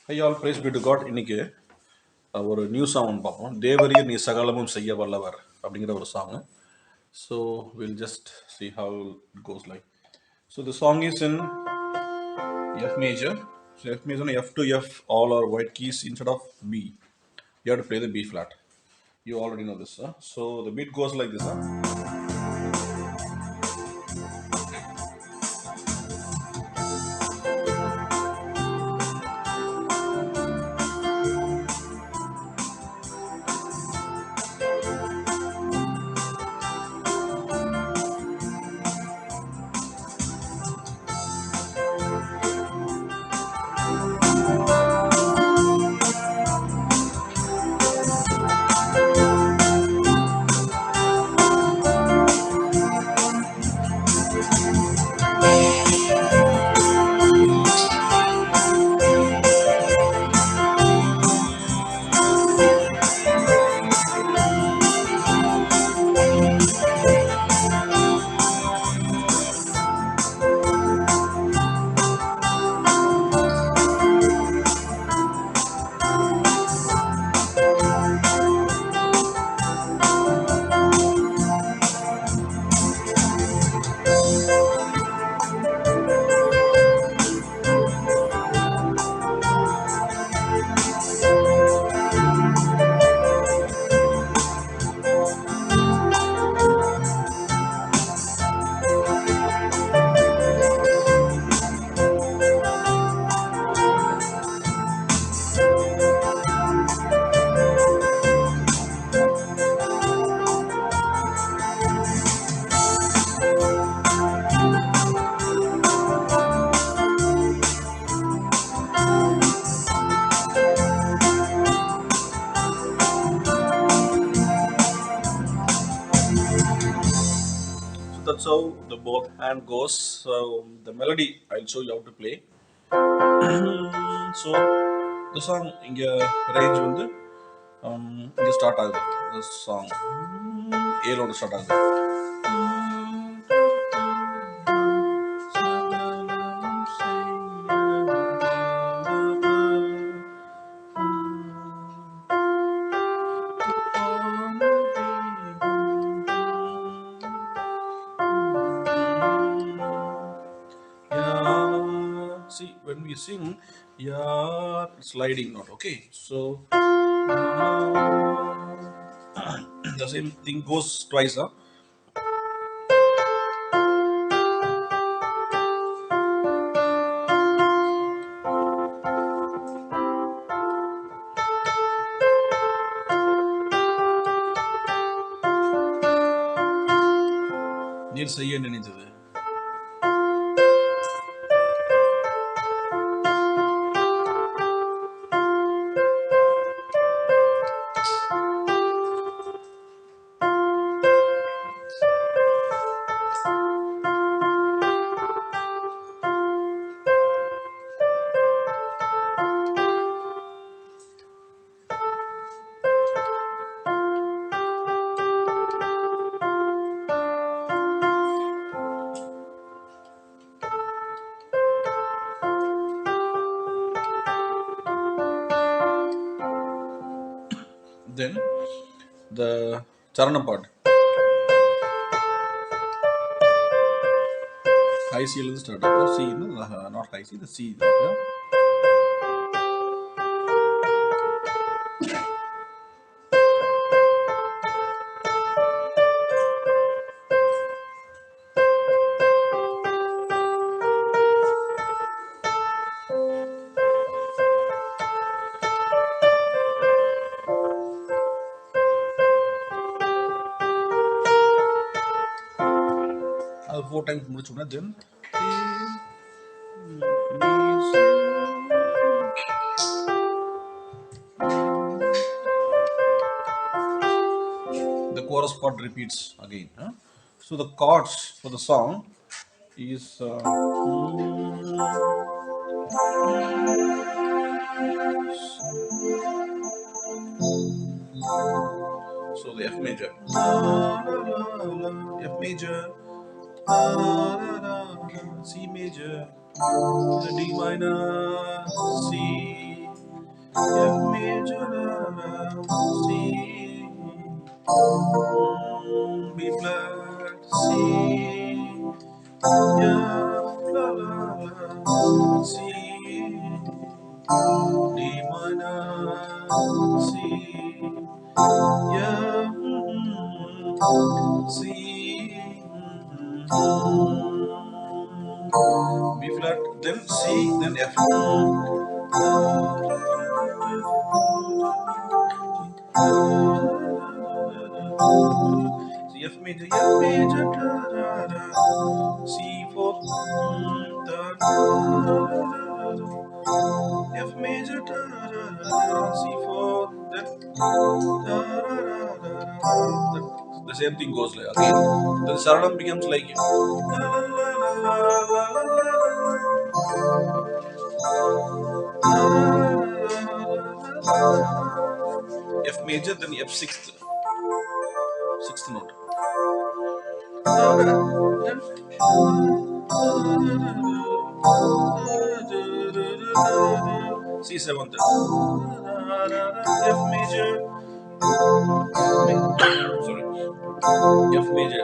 Hey all, praise be to God. இன்னைக்கு ஒரு new song ஒன்று பார்ப்போம். தேவரீர் நீ சகலமும் செய்ய வல்லவர் அப்படிங்கிற ஒரு song. So we'll just see how it goes like. So the song is in F major. So F major and F to F all are white keys instead of B. You have to play the B flat. You already know this. So the beat goes like this. So that's how the both hand goes. So the melody I'll show you how to play. So the song இங்க range வந்து இங்க start ஆகுது. The song ஏலோட start ஆகுது. See, when we sing, yeah, sliding note. Okay, so the same thing goes twice. நீர் செய்ய நினைத்தது. Then the charana part. High C will start. C, no, not high C, the C. Okay? I'll 4 times முடிச்சோம்னா then the chorus part repeats again. So the chords for the song is so the F major, F major, C major, D minor, C, F major, C, B flat, C, F, la la la, C, D minor, C, F, C, B flat, then C, then F. So F major, da, da, da. C for da, da, da, F major, da, da, da, C for that, da, da, da, da. The same thing goes like again. The saranam becomes like la, la, la, la, la, la, F major, then F sixth note. C seventh, F major, sorry, F major,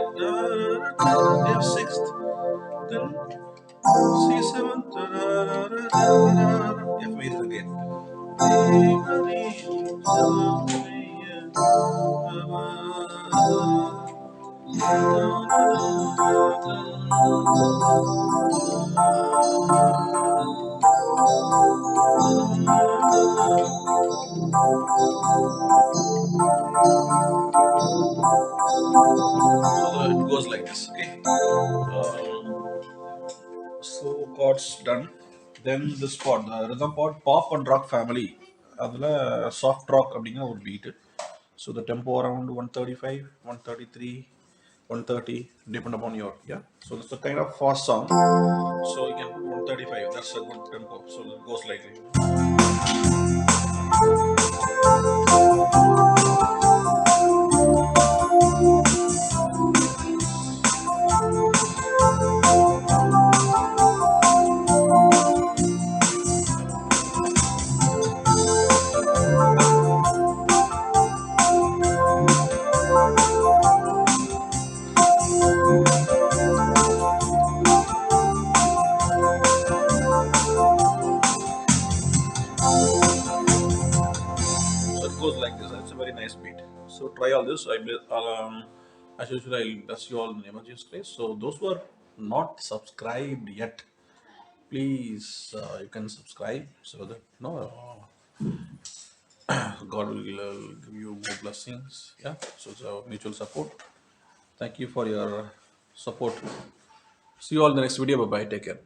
F sixth, then C seventh, F major again. So it goes like this, okay? So chords done. Then this part, the rhythm part, pop and rock family. அதில் soft rock அப்படிங்கிற ஒரு beat. So the tempo around 135, 133, 130, depend upon your, yeah. So it's a kind of fast song. So you can put 135, that's a good tempo. So it goes like this. So it goes like this. It's a very nice beat. So try all this. As usual, I'll bless you all in emergency grace. So those who are not subscribed yet, please you can subscribe so that God will give you more blessings. Yeah. So it's a mutual support. Thank you for your support. See you all in the next video. Bye bye. Take care.